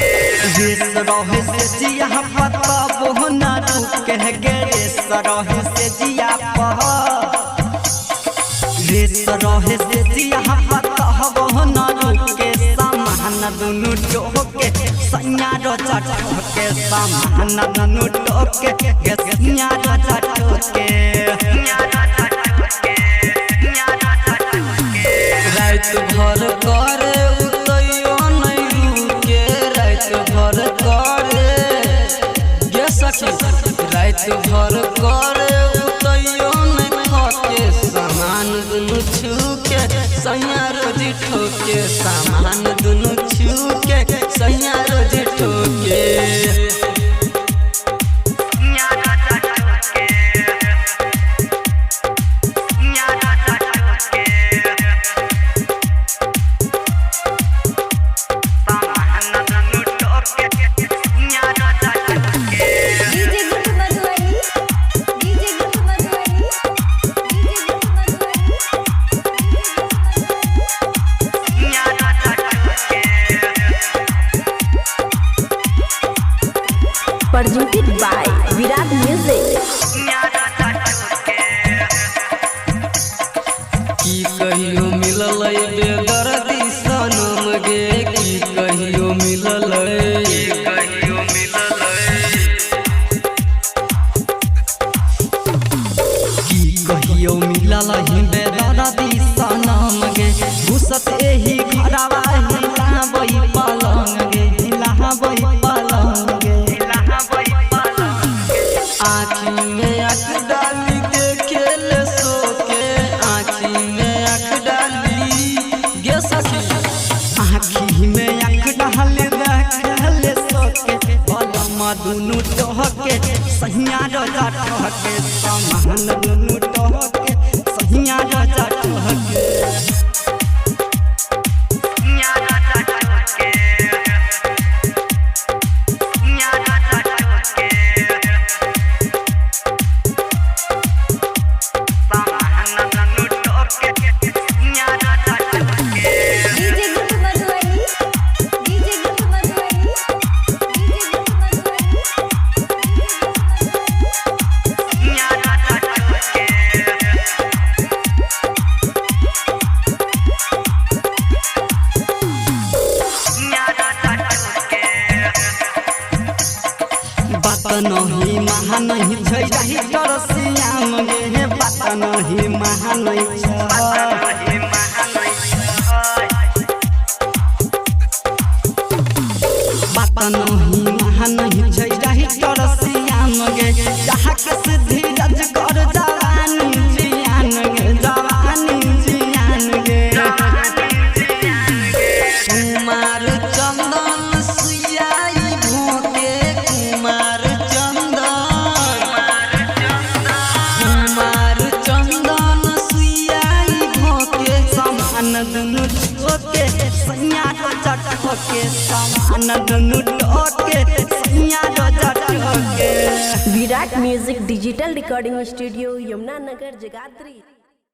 रहे से जिया पता बोहना रुके गे सरहे से जिया रेस रहे से जिया पता बोहना रुके सामान दुनु टोके सैया रोजा टोके सामान दुनु टोके गे सैया रोजा टोके रात भर करे उतैयो नहीं रुके रात भर करे गे सखी रात भर करे उतैयो नहीं खाके सामान दुनु छूके सैया रोजी ठोके सामान दुनु छूके सैया रोजी ठोके presented by Virat Music। की कहियो मिलल बेदर्दी सनम गे की कहियो मिलल की कहियो मिलल बेदर्दी सनम गे घुसत एही घरवा हिलाबई पलंग गे हिलाबई पलंग गे आँखी में आँख डाली देखे ले सोके आँखी में आँख डाली गे सखी आँखी में आँख डाली देखे ले सोके बलमा दुनु टोके सैया रोजा टोके सामान दुनु टोके सैया रोजा टोके बात नहीं महा नहीं छै रही तरसियाम गे बात नहीं महा नहीं छै बात नहीं महा नहीं छै रही तरसियाम गे जहाँ के सिद्धि रज कर जवानी जियान गे जवानी जियान गे कुमार चंदन सुयाई भोके कुमार दुनु टोके सैया रोजा टोके सामान दुनु टोके सैया रोजा टोके। Virat music digital recording studio Yamuna Nagar Jagadhri.